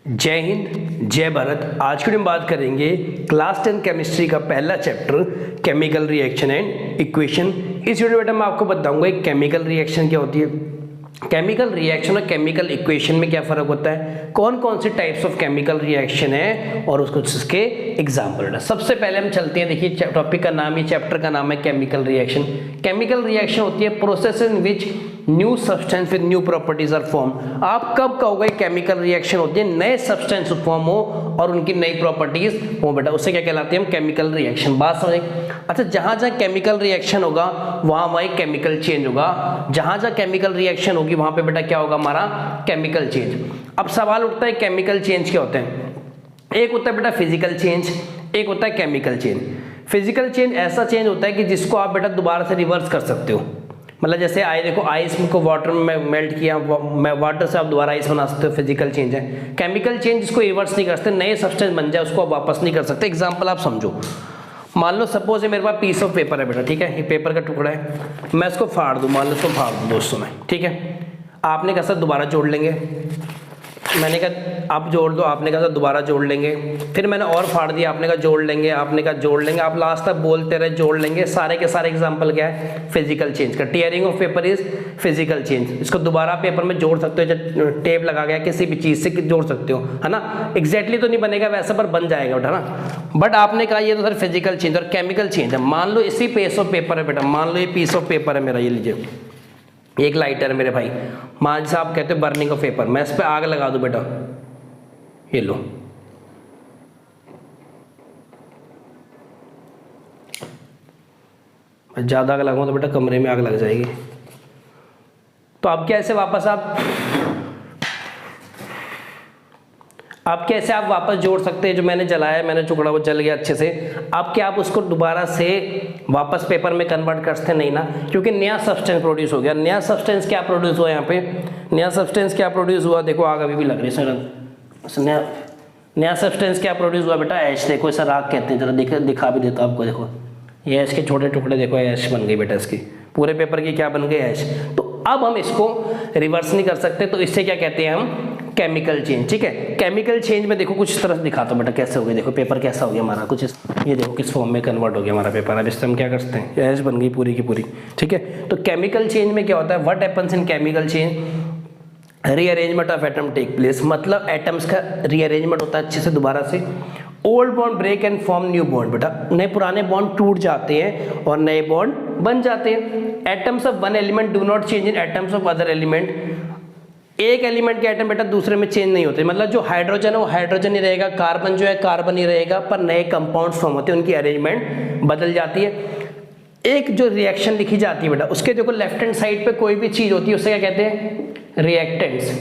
जय हिंद, जय भारत। आज की वीडियो में बात करेंगे क्लास 10 केमिस्ट्री का पहला chapter chemical reaction and equation. इस वीडियो में मैं आपको बताऊंगा एक केमिकल रिएक्शन क्या होती है, केमिकल रिएक्शन और केमिकल इक्वेशन में क्या फ़र्क होता है, कौन कौन से टाइप्स ऑफ केमिकल रिएक्शन है और उसको उसके एग्जाम्पल है। सबसे पहले हम चलते हैं, देखिए टॉपिक का नाम ही, चैप्टर का नाम है केमिकल रिएक्शन। केमिकल रिएक्शन होती है process in which new substance with new properties are form. आप कब कहोगे केमिकल रिएक्शन होती है नए सब्सटेंस फॉर्म हो और उनकी नई प्रॉपर्टीज हो, बेटा उससे क्या कहलाते हैं हम केमिकल रिएक्शन। बात समझ। अच्छा, जहां जहां केमिकल रिएक्शन होगा वहां वहीं केमिकल चेंज होगा, जहां जहां केमिकल रिएक्शन होगी वहां पे बेटा क्या होगा हमारा केमिकल चेंज। अब सवाल उठता है केमिकल चेंज क्या होते हैं। एक होता है बेटा फिजिकल चेंज, एक होता है केमिकल चेंज। फिजिकल चेंज ऐसा चेंज होता है कि जिसको आप बेटा दोबारा से रिवर्स कर सकते हो। मतलब जैसे देखो आइस को वाटर में मेल्ट किया, वाटर से आप दोबारा आइस बना सकते हो, फिजिकल चेंज है। केमिकल चेंज जिसको रिवर्स नहीं कर सकते, नए सब्सटेंस बन जाए उसको आप वापस नहीं कर सकते। एग्जाम्पल आप समझो, मान लो सपोज है मेरे पास पीस ऑफ पेपर है बेटा, ठीक है, ये पेपर का टुकड़ा है, मैं इसको फाड़ दूं, मान लो इसको फाड़ दूं दोस्तों में, ठीक है। आपने कहा सर दोबारा जोड़ लेंगे, मैंने कहा आप जोड़ दो, आपने कहा सर दोबारा जोड़ लेंगे, फिर मैंने और फाड़ दिया, आपने कहा जोड़ लेंगे, आपने कहा जोड़ लेंगे, आप लास्ट तक बोलते रहे जोड़ लेंगे। सारे के सारे एग्जांपल क्या है फिजिकल चेंज का। Tearing of paper is physical change. इसको दोबारा पेपर में जोड़ सकते हो, जब टेप लगा गया किसी भी चीज से जोड़ सकते हो, है ना। एग्जैक्टली तो नहीं बनेगा वैसा, पर बन जाएगा बेटा ना। बट आपने कहा ये तो सर फिजिकल चेंज और केमिकल चेंज है। मान लो इसी पीस ऑफ पेपर है बेटा, मान लो ये पीस ऑफ पेपर है मेरा, ये लीजिए एक लाइटर है मेरे भाई, मान जैसे आप कहते हो बर्निंग ऑफ पेपर, मैं इस पर आग लगा दूं बेटा, ये लो, ज्यादा आग लगाऊं तो बेटा कमरे में आग लग जाएगी। तो अब कैसे वापस आप कैसे आप वापस जोड़ सकते हैं। जो मैंने जलाया, मैंने टुकड़ा वो जल गया अच्छे से, अब क्या आप उसको दोबारा से वापस पेपर में कन्वर्ट कर सकते नहीं ना, क्योंकि नया सब्सटेंस प्रोड्यूस हो गया। नया सब्सटेंस क्या प्रोड्यूस हुआ यहाँ पे, नया सब्सटेंस क्या प्रोड्यूस हुआ, देखो आग अभी भी लग रही है सर। नया सब्सटेंस क्या प्रोड्यूस हुआ बेटा, ऐश। देखो इसे राख कहते हैं, जरा दिखा भी देता हूँ आपको, देखो ये ऐश के छोटे टुकड़े, देखो ऐश बन गई बेटा, इसकी पूरे पेपर की क्या बन गई ऐश। तो अब हम इसको रिवर्स नहीं कर सकते, तो इससे क्या कहते हैं हम केमिकल चेंज, ठीक है। केमिकल चेंज में देखो कुछ इस तरह से दिखाता हूँ बेटा कैसे हो गया। देखो पेपर कैसा हो गया हमारा, कुछ ये देखो किस फॉर्म में कन्वर्ट हो गया हमारा पेपर। अब इससे हम क्या कर सकते हैं, ऐश बन गई पूरी की पूरी, ठीक है। तो केमिकल चेंज में क्या होता है, what happens in chemical change, rearrangement of atom take place. मतलब एटम्स का रीअरेंजमेंट होता है अच्छे से दोबारा से। Old bond break and form new bond, बेटा नए पुराने बॉन्ड टूट जाते हैं और नए बॉन्ड बन जाते हैं। Atoms of one element do not change in atoms of other element. एक एलिमेंट के एटम बेटा दूसरे में चेंज नहीं होते, मतलब जो हाइड्रोजन है वो हाइड्रोजन ही रहेगा, कार्बन जो है कार्बन ही रहेगा, पर नए कंपाउंड्स फॉर्म होते हैं, उनकी अरेंजमेंट बदल जाती है। एक जो रिएक्शन लिखी जाती है बेटा, उसके देखो लेफ्ट हैंड साइड पे कोई भी चीज होती है उससे क्या कहते हैं रिएक्टेंट्स।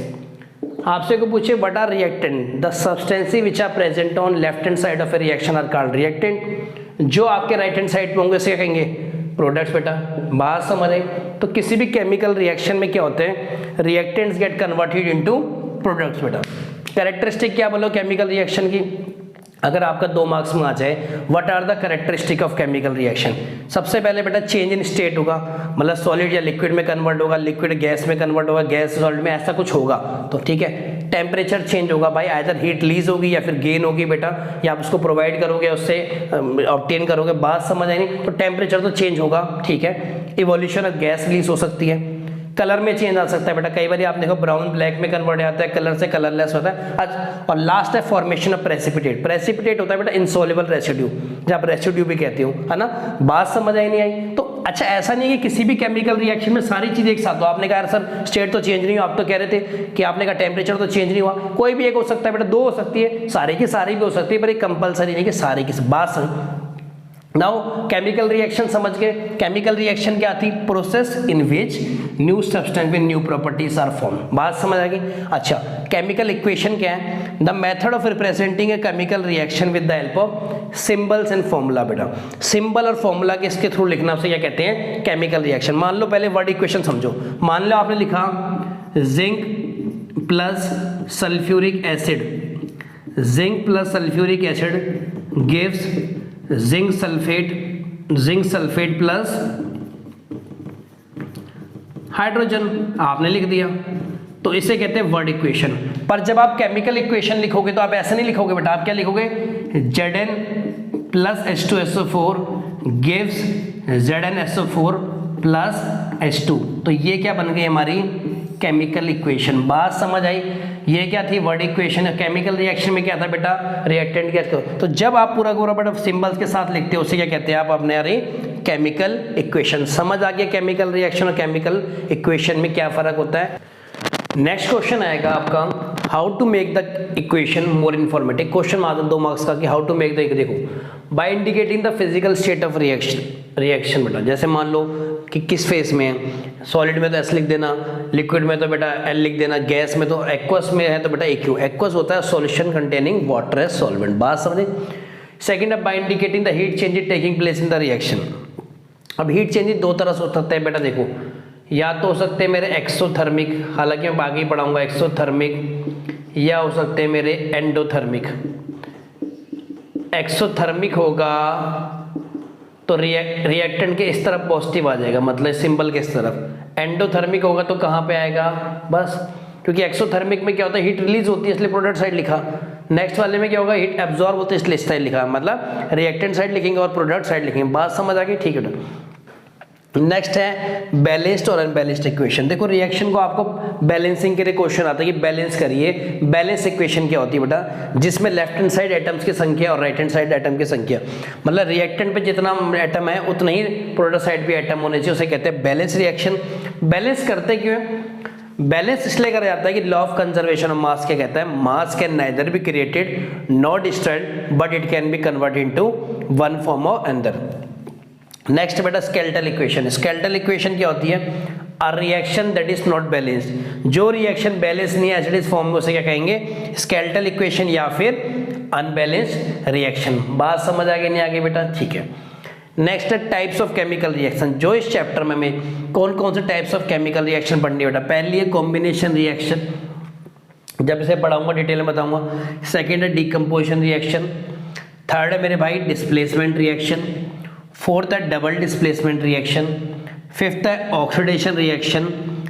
आपसे को पूछे what are reactant, the substances which are present on left hand side of a reaction are called reactant. जो आपके राइट हैंड साइड पे होंगे उसे क्या कहेंगे प्रोडक्ट्स। बेटा बात समझ आई। तो किसी भी केमिकल रिएक्शन में क्या होते हैं, reactants get converted into products. बेटा कैरेक्टरिस्टिक क्या बोलो केमिकल रिएक्शन की, अगर आपका 2 मार्क्स में आ जाए, what are the characteristic of chemical reaction. सबसे पहले बेटा चेंज इन स्टेट होगा, मतलब सॉलिड या लिक्विड में कन्वर्ट होगा, लिक्विड गैस में कन्वर्ट होगा, गैस सॉलिड में, ऐसा कुछ होगा तो ठीक है। टेम्परेचर चेंज होगा भाई, आइदर हीट लीज होगी या फिर गेन होगी बेटा, या आप उसको प्रोवाइड करोगे उससे ऑब्टेन करोगे। बात समझ आई नहीं, तो टेम्परेचर तो चेंज होगा, ठीक है। इवोल्यूशन ऑफ गैस रिलीज हो सकती है। कलर में चेंज आ सकता है बेटा, कई बार आप देखो ब्राउन ब्लैक में कन्वर्ट आता है, कलर से कलरलेस होता है। और लास्ट है फॉर्मेशन ऑफ प्रेसिपिटेट। प्रेसिपिटेट होता है बेटा इनसॉल्युबल रेसिड्यू, जब आप रेसिड्यू भी कहते हो, है ना। बात समझ आई नहीं आई। तो अच्छा ऐसा नहीं है कि किसी भी केमिकल रिएक्शन में सारी चीजें एक साथ हो। आपने कहा सर स्टेट तो चेंज नहीं हुआ, आप तो कह रहे थे कि आपने कहा टेम्परेचर तो चेंज नहीं हुआ, कोई भी एक हो सकता है बेटा, 2 हो सकती है, सारी की सारी भी हो सकती है, पर एक कंपलसरी नहीं कि सारी की। बात समझ। नाउ केमिकल रिएक्शन समझ गए। केमिकल रिएक्शन क्या थी, process in which new substance with new properties are form. बात समझ आ गई। अच्छा केमिकल इक्वेशन क्या है, the method of representing a chemical reaction with the help of symbols and formula. बेटा सिंबल और फॉर्मूला के इसके थ्रू लिखना, उसे क्या कहते हैं केमिकल रिएक्शन। मान लो पहले वर्ड इक्वेशन समझो, मान लो आपने लिखा zinc plus sulphuric acid, zinc plus sulphuric acid gives zinc sulphate plus hydrogen, आपने लिख दिया, तो इसे कहते हैं वर्ड इक्वेशन। पर जब आप केमिकल इक्वेशन लिखोगे तो आप ऐसे नहीं लिखोगे बेटा, आप क्या लिखोगे, Zn plus H2SO4 gives ZnSO4 plus H2। तो ये क्या बन गई हमारी केमिकल इक्वेशन। बात समझ आई? ये क्या थी, वर्ड इक्वेशन। केमिकल रिएक्शन में क्या था बेटा, रिएक्टेंट क्या था। तो जब आप पूरा पूरा बेटा सिंबल्स के साथ लिखते हो उसे क्या कहते हैं आप अपने यारी केमिकल इक्वेशन। समझ आ गया केमिकल रिएक्शन और केमिकल इक्वेशन में क्या फर्क होता है। नेक्स्ट क्वेश्चन आएगा आपका, how to make the equation more informative. Question आता है 2 मार्क्स का कि हाउ टू मेक द, देखो by indicating the physical state of reaction बेटा। जैसे मान लो कि किस फेस में है, सॉलिड में तो एस लिख देना, लिक्विड में तो बेटा एल लिख देना, गैस में तो एक्वस में है तो बेटा एक्यू। एक्वस होता है solution containing water as solvent. बात समझे। सेकंड है by indicating the heat change taking place in the reaction. अब हीट चेंज 2 तरह से हो सकता है बेटा, देखो या तो हो सकते हैं मेरे एक्सोथर्मिक, हालांकि मैं आगे ही पढ़ाऊंगा एक्सोथर्मिक, या हो सकते हैं मेरे एंडोथर्मिक। एक्सोथर्मिक होगा तो रिएक्टेंट के इस तरफ पॉजिटिव आ जाएगा, मतलब सिंबल के इस तरफ। एंडोथर्मिक होगा तो कहाँ पे आएगा, बस क्योंकि एक्सोथर्मिक में क्या होता है, हीट रिलीज होती है इसलिए प्रोडक्ट साइड लिखा। नेक्स्ट वाले में क्या होगा, हीट एब्जॉर्ब होती है इसलिए इस साइड लिखा, मतलब रिएक्टेंट साइड लिखेंगे और प्रोडक्ट साइड लिखेंगे। बात समझ आ गई, ठीक है। नेक्स्ट है बैलेंस्ड और अनबैलेंस्ड इक्वेशन। देखो रिएक्शन को आपको बैलेंसिंग के लिए क्वेश्चन आता है कि बैलेंस करिए। बैलेंस इक्वेशन क्या होती है बेटा, जिसमें लेफ्ट हैंड साइड एटम्स की संख्या और राइट हैंड साइड एटम की संख्या, मतलब रिएक्टेंट पे जितना एटम है उतना ही प्रोडक्ट साइड पे एटम होने चाहिए, उसे कहते हैं बैलेंस रिएक्शन। बैलेंस करते क्यों है, बैलेंस इसलिए करा जाता है कि law of conservation of mass क्या कहता है, मास can neither be created not destroyed but it can be converted into one form और अनदर। नेक्स्ट बेटा स्केलेटल इक्वेशन। स्केलेटल इक्वेशन क्या होती है, a reaction that is not balanced. जो reaction balance नहीं है एज इट इज फॉर्म में उसे क्या कहेंगे, स्केलेटल इक्वेशन या फिर अनबैलेंस्ड रिएक्शन। बात समझ आ गई नहीं आगे बेटा, ठीक है। नेक्स्ट है टाइप्स ऑफ केमिकल रिएक्शन। जो इस चैप्टर में हमें कौन कौन से टाइप्स ऑफ केमिकल रिएक्शन पढ़नी है बेटा, पहली है कॉम्बिनेशन रिएक्शन, जब इसे पढ़ाऊंगा डिटेल में बताऊंगा। सेकेंड है डीकम्पोजिशन रिएक्शन। थर्ड है मेरे भाई डिस्प्लेसमेंट रिएक्शन। फोर्थ है डबल डिस्प्लेसमेंट रिएक्शन। फिफ्थ है ऑक्सीडेशन रिएक्शन।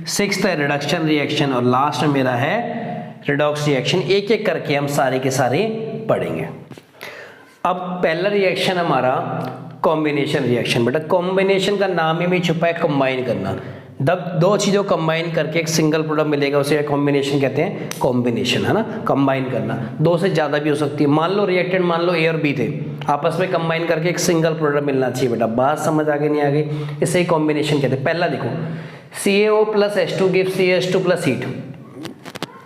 सिक्स्थ है रिडक्शन रिएक्शन और लास्ट में मेरा है रिडॉक्स रिएक्शन। एक एक करके हम सारे के सारे पढ़ेंगे। अब पहला रिएक्शन हमारा कॉम्बिनेशन रिएक्शन। बेटा कॉम्बिनेशन का नाम ही में छुपा है कंबाइन करना। जब 2 चीज़ों कंबाइन करके एक सिंगल प्रोडक्ट मिलेगा उसे कॉम्बिनेशन कहते हैं, कॉम्बिनेशन है ना, कंबाइन करना। 2 से ज़्यादा भी हो सकती है। मान लो रिएक्टेंट मान लो ए और बी थे, आपस में कंबाइन करके एक सिंगल प्रोडक्ट मिलना चाहिए बेटा। बात समझ आगे नहीं आ गई, इसे ही कॉम्बिनेशन कहते हैं। पहला देखो CaO plus H2 gives CaH2 plus heat.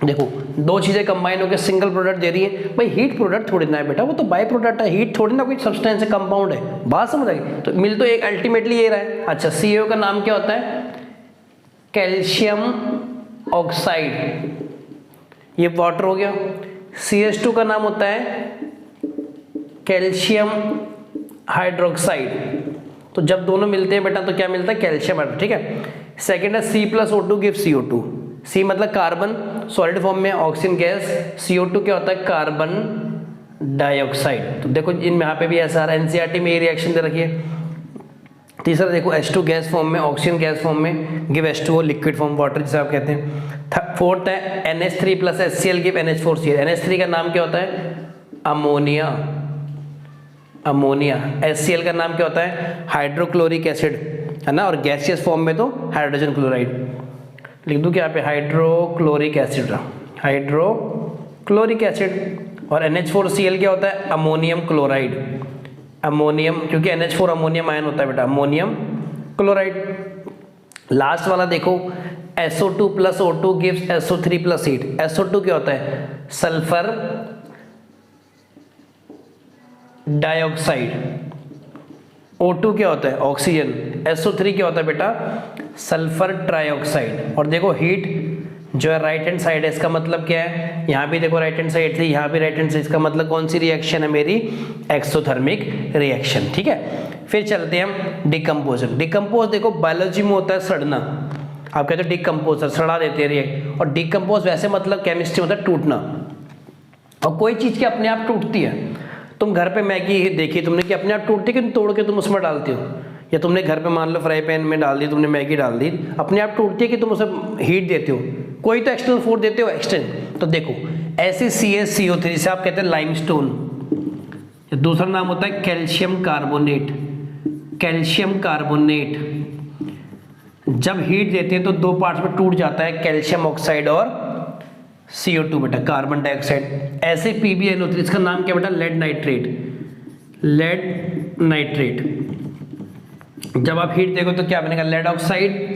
देखो 2 चीज़ें कंबाइन होकर सिंगल प्रोडक्ट दे रही है। भाई हीट प्रोडक्ट थोड़ी ना है बेटा, वो तो बाय प्रोडक्ट है, हीट थोड़ी ना कोई सब्सटेंस है, कंपाउंड है। बात समझ आ गई, तो मिल तो एक अल्टीमेटली ये रहा है। अच्छा CaO का नाम क्या होता है, कैल्शियम ऑक्साइड, ये वाटर हो गया। CH2 का नाम होता है कैल्शियम हाइड्रोक्साइड। तो जब दोनों मिलते हैं बेटा तो क्या मिलता है, कैल्शियम हाइड्रोक्साइड, ठीक है। सेकेंड है C plus O2 give CO2। C मतलब कार्बन सॉलिड फॉर्म में, ऑक्सीजन गैस, CO2 क्या होता है, कार्बन डाइऑक्साइड। तो देखो इन यहाँ पे भी ऐसा आ रहा है, NCERT में ये रिएक्शन दे रखी है। तीसरा देखो H2 गैस फॉर्म में, ऑक्सीजन गैस फॉर्म में, give H2O liquid form water जिसे आप कहते हैं। फोर्थ है NH3 plus HCl give NH4Cl। NH3 का नाम क्या होता है, अमोनिया, अमोनिया। HCl का नाम क्या होता है, हाइड्रोक्लोरिक एसिड, है ना, और गैसियस फॉर्म में तो हाइड्रोजन क्लोराइड। लिख दूं क्या यहाँ पे, हाइड्रोक्लोरिक एसिड, हाइड्रोक्लोरिक एसिड। और NH4Cl क्या होता है, अमोनियम क्लोराइड, अमोनियम, क्योंकि NH4 अमोनियम आयन होता है बेटा, अमोनियम क्लोराइड। लास्ट वाला देखो SO2 plus O2 gives SO3 plus heat. SO2 क्या होता है, सल्फर डाइऑक्साइड। O2 क्या होता है, ऑक्सीजन। SO3 क्या होता है बेटा, सल्फर ट्राइऑक्साइड। और देखो हीट जो है राइट हैंड साइड है, इसका मतलब क्या है, यहाँ भी देखो राइट हैंड साइड थी, यहाँ भी राइट हैंड साइड, इसका मतलब कौन सी रिएक्शन है मेरी, एक्सोथर्मिक रिएक्शन, ठीक है। फिर चलते हैं हम डिकम्पोजन। डिकम्पोज देखो बायोलॉजी में होता है सड़ना, आप कहते हो डिकम्पोजर, सड़ा देते हैं रिएक्ट। और डिकम्पोज वैसे मतलब केमिस्ट्री होता है टूटना। और कोई चीज़ की अपने आप टूटती है, तुम घर पे मैगी देखी तुमने कि अपने आप टूटती है कि तोड़ के तुम उसमें डालती हो, या तुमने घर पे मान लो फ्राई पैन में डाल दी, तुमने मैगी डाल दी, अपने आप टूटती है कि तुम उसे हीट देते हो। कोई तो एक्सटर्नल फोर्स देते हो एक्सटेंड। तो देखो ऐसे CaCO3 से आप कहते हैं लाइमस्टोन, दूसरा नाम होता है कैल्शियम कार्बोनेट। कैल्शियम कार्बोनेट जब हीट देते हैं तो दो पार्ट्स में टूट जाता है, कैल्शियम ऑक्साइड और CO2 बेटा, कार्बन डाइऑक्साइड। ऐसे PbNO3 इसका नाम क्या बेटा, लेड नाइट्रेट। लेड नाइट्रेट जब आप हीट देखो तो क्या बनेगा, लेड ऑक्साइड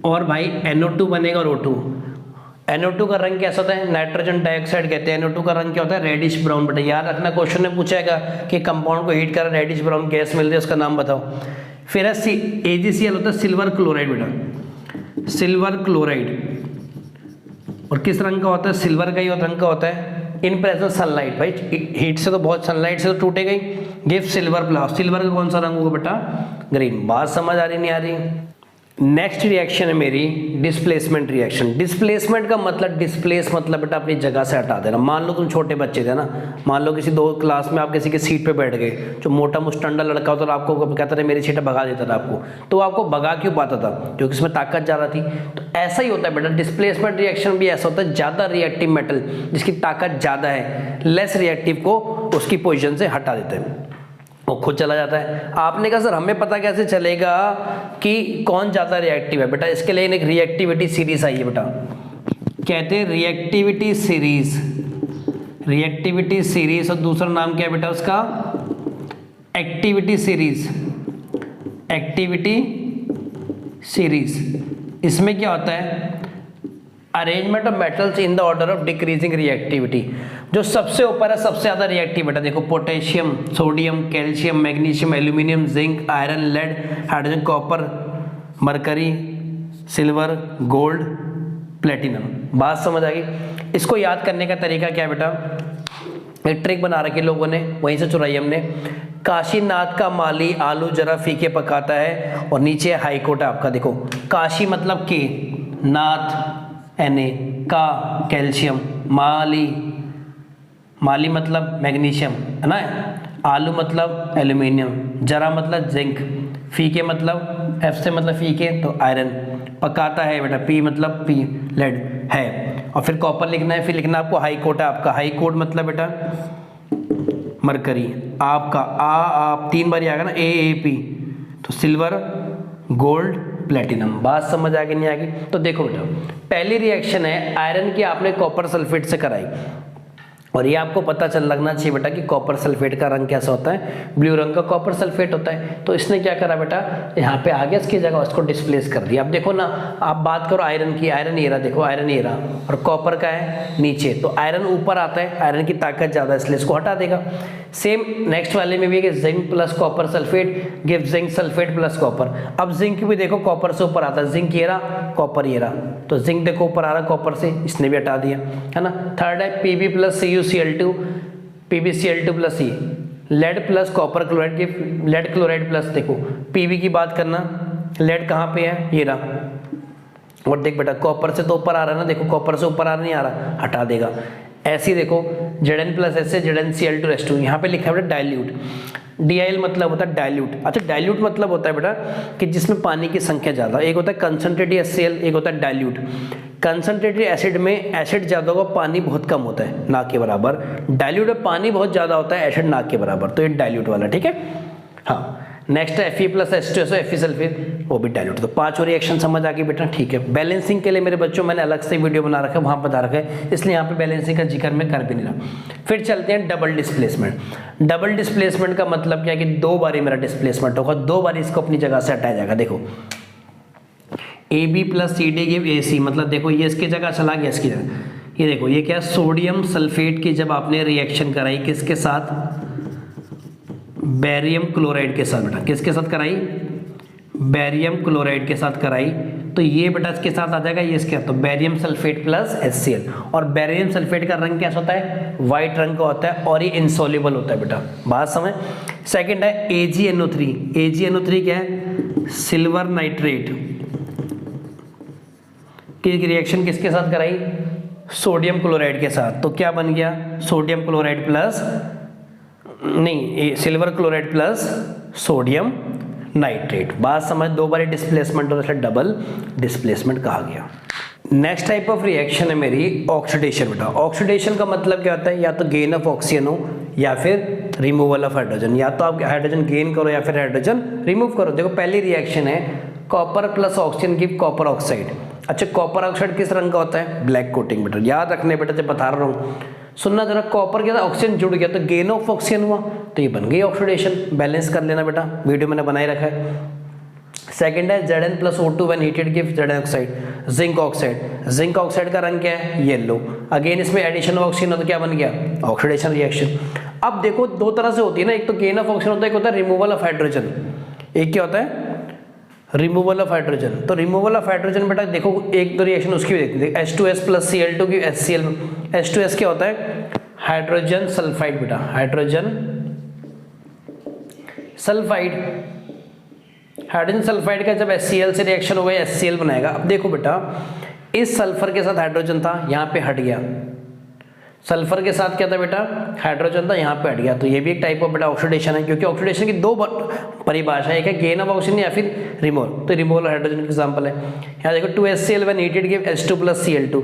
और भाई NO2 बनेगा और O2। NO2 का रंग कैसा होता है, नाइट्रोजन डाइऑक्साइड कहते हैं। NO2 का रंग क्या होता है, रेडिश ब्राउन। बेटा याद रखना, क्वेश्चन में पूछेगा कि कंपाउंड को हीट कर रेडिश ब्राउन गैस मिल रही है, उसका नाम बताओ। फिर है AgCl होता है सिल्वर क्लोराइड बेटा, सिल्वर क्लोराइड। और किस रंग का होता है, सिल्वर का ही रंग का होता है इन प्रेजेंस सनलाइट। भाई हीट से तो बहुत, सनलाइट से तो टूटेगा ही, गिव सिल्वर प्लस। सिल्वर का कौन सा रंग होगा बेटा, ग्रीन। बात समझ आ रही नहीं आ रही। नेक्स्ट रिएक्शन है मेरी डिस्प्लेसमेंट रिएक्शन। डिस्प्लेसमेंट का मतलब, डिस्प्लेस मतलब बेटा अपनी जगह से हटा देना। मान लो तुम छोटे बच्चे थे ना, मान लो किसी दो क्लास में आप किसी के सीट पे बैठ गए, जो मोटा मुस्टंडा लड़का होता था आपको कहता था मेरी सीट भगा देता था आपको, तो आपको भगा क्यों पाता था, क्योंकि उसमें ताकत ज़्यादा थी। तो ऐसा ही होता है बेटा, डिस्प्लेसमेंट रिएक्शन भी ऐसा होता है, ज़्यादा रिएक्टिव मेटल जिसकी ताकत ज़्यादा है, लेस रिएक्टिव को उसकी पोजिशन से हटा देते हैं, वो खुद चला जाता है। आपने कहा सर हमें पता कैसे चलेगा कि कौन ज़्यादा रिएक्टिव है, बेटा इसके लिए एक रिएक्टिविटी सीरीज आई है बेटा, कहते हैं रिएक्टिविटी सीरीज। रिएक्टिविटी सीरीज और दूसरा नाम क्या है बेटा उसका, एक्टिविटी सीरीज। एक्टिविटी सीरीज इसमें क्या होता है, arrangement of metals in the order of decreasing reactivity. जो सबसे ऊपर है सबसे ज्यादा रिएक्टिव बेटा, देखो potassium, sodium, calcium, magnesium, aluminium, zinc, iron, lead, hydrogen, copper, mercury, silver, gold, platinum. बात समझ आ गई। इसको याद करने का तरीका क्या है बेटा, एक ट्रिक बना रखी लोगों ने, वहीं से चुराई हमने। काशीनाथ का माली आलू जरा फीके पकाता है, और नीचे हाईकोर्ट है आपका। देखो काशी मतलब के, नाथ Na, का कैल्शियम, माली, माली मतलब मैग्नीशियम है ना, आलू मतलब एल्यूमिनियम, जरा मतलब जिंक, फीके मतलब F से मतलब फीके तो आयरन, पकाता है बेटा P मतलब P लेड है, और फिर कॉपर लिखना है। फिर लिखना आपको हाई कोट है आपका, हाई कोट मतलब बेटा मरकरी, आपका आप 3 बार आएगा ना AAP, तो सिल्वर, गोल्ड, प्लेटिनम। बात समझ आ गई नहीं आ गई। तो देखो बेटा पहली रिएक्शन है आयरन की, आपने कॉपर सल्फेट से कराई, और ये आपको पता चल लगना चाहिए बेटा कि कॉपर सल्फेट का रंग कैसा होता है, ब्लू रंग का कॉपर सल्फेट होता है। तो इसने क्या करा बेटा, यहाँ पे आ गया, इसकी जगह उसको डिस्प्लेस कर दिया। अब देखो ना, आप बात करो आयरन की, आयरन ये रहा, देखो आयरन ये रहा, और कॉपर का है नीचे, तो आयरन ऊपर आता है, आयरन की ताकत ज़्यादा है इसलिए इसको हटा देगा। सेम नेक्स्ट वाले में भी है, zinc plus copper sulphate give zinc sulphate plus copper. अब जिंक भी देखो कॉपर से ऊपर आता है, जिंक ये रहा, कॉपर ये रहा, तो जिंक देखो ऊपर आ रहा कॉपर से, इसने भी हटा दिया है ना। थर्ड है Pb plus CuCl2, PbCl2 plus C, lead plus copper chloride की, लेड क्लोराइड प्लस, देखो Pb की बात करना, लेड कहाँ पे है, ये रहा, और देख बेटा कॉपर से तो ऊपर आ रहा है ना, देखो कॉपर से ऊपर आ नहीं आ रहा, हटा देगा। ऐसे ही देखो Zn प्लस एस से ZnCl2 यहाँ पे लिखा है बेटा डाइल्यूट। DIL मतलब होता है डाइल्यूट। अच्छा डाइल्यूट मतलब होता है बेटा कि जिसमें पानी की संख्या ज़्यादा, एक होता है कंसनट्रेटेड HCl, एक होता है डाइल्यूट। कंसनट्रेटेड एसिड में एसिड ज़्यादा होगा, पानी बहुत कम होता है, ना के बराबर। डाइल्यूट में पानी बहुत ज़्यादा होता है, एसिड ना के बराबर, तो ये डाइल्यूट वाला, ठीक है। हाँ नेक्स्ट है Fe plus H2SO Fe sulphate, वो भी डाइल्यूट। तो 5 रिएक्शन समझ आ गई बेटा, ठीक है। बैलेंसिंग के लिए मेरे बच्चों मैंने अलग से वीडियो बना रखा है, वहाँ बता रखा है, इसलिए यहाँ पे बैलेंसिंग का जिक्र मैं कर भी नहीं रहा। फिर चलते हैं डबल डिस्प्लेसमेंट। डबल डिस्प्लेसमेंट का मतलब क्या है कि 2 बारी मेरा डिस्प्लेसमेंट होगा, 2 बारी इसको अपनी जगह से हटाया जाएगा। देखो AB plus CD give AC, मतलब देखो ये इसकी जगह चला गया, इसकी जगह ये देखो, ये क्या सोडियम सल्फेट की जब आपने रिएक्शन कराई किसके साथ, बेरियम क्लोराइड के साथ। बेटा किसके साथ कराई, बेरियम क्लोराइड के साथ कराई, तो ये बेटा इसके साथ आ जाएगा, ये इसके साथ, तो बेरियम सल्फेट प्लस HCl। और बेरियम सल्फेट का रंग कैसा होता है, वाइट रंग का होता है, और ये इनसॉल्युबल होता है बेटा, बात समझ। सेकंड है AgNO3। AgNO3 क्या है, सिल्वर नाइट्रेट की रिएक्शन किसके साथ कराई, सोडियम क्लोराइड के साथ, तो क्या बन गया, सोडियम क्लोराइड प्लस, नहीं silver chloride plus sodium nitrate. बात समझ, दो बारी डिस्प्लेसमेंट हो इसलिए डबल डिस्प्लेसमेंट कहा गया। नेक्स्ट टाइप ऑफ रिएक्शन है मेरी ऑक्सीडेशन बेटा। ऑक्सीडेशन का मतलब क्या होता है, या तो गेन ऑफ ऑक्सीजन हो या फिर रिमूवल ऑफ हाइड्रोजन, या तो आप हाइड्रोजन गेन करो या फिर हाइड्रोजन रिमूव करो। देखो पहली रिएक्शन है copper plus oxygen give copper oxide. अच्छा कॉपर ऑक्साइड किस रंग का होता है, ब्लैक कोटिंग बेटा, याद रखने बेटा जब बता रहा हूँ सुनना जरा। कॉपर के साथ ऑक्सीजन जुड़ गया तो गेन ऑफ ऑक्सीजन हुआ, तो ये बन गई ऑक्सीडेशन। बैलेंस कर लेना बेटा, वीडियो मैंने बनाए रखा है। सेकंड है Zn plus O2 when heated give Zn oxide. Zinc oxide, zinc oxide का रंग क्या है, येलो। अगेन इसमें एडिशन ऑफ ऑक्सीजन हो तो क्या बन गया, ऑक्सीडेशन रिएक्शन। अब देखो दो तरह से होती है ना, एक तो गेन ऑफ ऑक्सीजन होता है, एक होता है रिमूवल ऑफ हाइड्रोजन। एक क्या होता है, रिमूवल ऑफ हाइड्रोजन। तो रिमूवल ऑफ हाइड्रोजन बेटा देखो एक दो रिएक्शन उसकी भी देखते हैं। H2S प्लस Cl2 की HCl। H2S क्या होता है, हाइड्रोजन सल्फाइड बेटा, हाइड्रोजन सल्फाइड। हाइड्रोजन सल्फाइड का जब HCl से रिएक्शन होगा HCl बनाएगा। अब देखो बेटा इस सल्फर के साथ हाइड्रोजन था, यहाँ पे हट गया। सल्फर के साथ क्या था बेटा, हाइड्रोजन था, यहाँ पे हट गया। तो ये भी एक टाइप ऑफ बेटा ऑक्सीडेशन है, क्योंकि ऑक्सीडेशन की दो परिभाषा है, एक है गेन ऑफ ऑक्सीजन या फिर रिमूवल। तो रिमूवल हाइड्रोजन का एग्जांपल है। यहाँ देखो 2HCl when heated give H2 plus Cl2।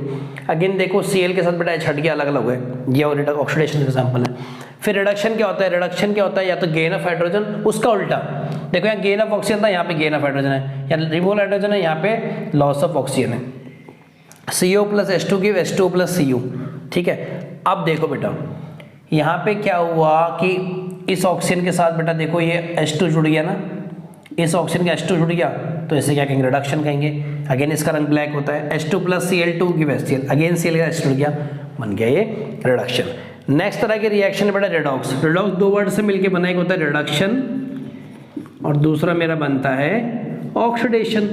Again देखो Cl के साथ बेटा H हट गया, अलग अलग हुए, ये और ऑक्सीडेशन का एग्जांपल है। फिर रिडक्शन क्या होता है, रिडक्शन क्या होता है, या तो गेन ऑफ हाइड्रोजन, उसका उल्टा। देखो यहाँ गेन ऑफ ऑक्सीजन था, यहाँ पे गेन ऑफ हाइड्रोजन है, या रिमूवल हाइड्रोजन है, यहाँ पे लॉस ऑफ ऑक्सीजन है। CO plus H2 give H2 plus Cu, ठीक है। अब देखो बेटा यहाँ पे क्या हुआ कि इस ऑक्सीजन के साथ बेटा देखो ये H2 जुड़ गया ना, इस ऑक्सीजन का H2 जुड़ गया, तो इसे क्या कहेंगे, रिडक्शन कहेंगे। अगेन इसका रंग ब्लैक होता है। H2 plus Cl2 give HCl, again Cl का H जुड़ गया, बन गया ये रिडक्शन। नेक्स्ट तरह की रिएक्शन है बेटा रेडॉक्स। रेडॉक्स दो वर्ड से मिलकर बना, एक होता है रिडक्शन और दूसरा मेरा बनता है ऑक्सीडेशन।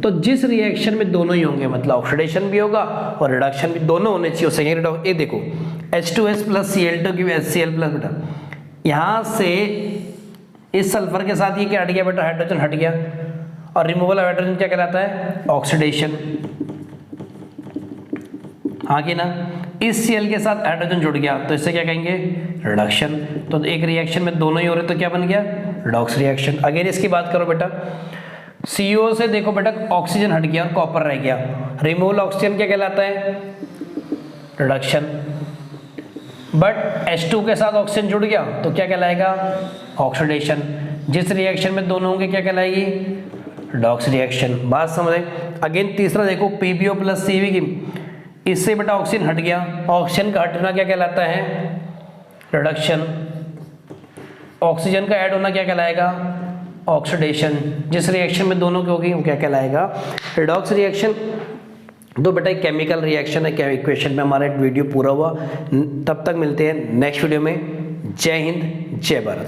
तो जिस रिएक्शन में दोनों ही होंगे, मतलब ऑक्सीडेशन भी होगा और रिडक्शन भी, दोनों होने चाहिए। सेकेंड रिडॉक्स, ये देखो H2S plus Cl2 give HCl plus बेटा, यहाँ से इस सल्फर के साथ ये क्या हट गया बेटा, हाइड्रोजन हट गया। और रिमूवल ऑफ हाइड्रोजन क्या कहलाता है, ऑक्सीडेशन, हाँ कि ना। इस Cl के साथ हाइड्रोजन जुड़ गया तो इससे क्या कहेंगे, रिडक्शन। तो एक रिएक्शन में दोनों ही हो रहे तो क्या बन गया, रिडॉक्स रिएक्शन। अगेन इसकी बात करो बेटा, CO से देखो बेटा ऑक्सीजन हट गया और कॉपर रह गया, रिमूवल ऑक्सीजन क्या कहलाता है, रिडक्शन। बट H2 के साथ ऑक्सीजन जुड़ गया तो क्या कहलाएगा, ऑक्सीडेशन। जिस रिएक्शन में दोनों होंगे क्या कहलाएगी, रिडॉक्स रिएक्शन। बात समझे। अगेन तीसरा देखो PbO प्लस CV की, इससे बेटा ऑक्सीजन हट गया, ऑक्सीजन का हटना क्या कहलाता है, रिडक्शन। ऑक्सीजन का ऐड होना क्या कहलाएगा, ऑक्सीडेशन। जिस रिएक्शन में दोनों की होगी वो क्या कहलाएगा, रिडॉक्स रिएक्शन। तो बेटा एक केमिकल रिएक्शन है, क्या इक्वेशन में हमारा वीडियो पूरा हुआ। तब तक मिलते हैं नेक्स्ट वीडियो में। जय हिंद, जय भारत।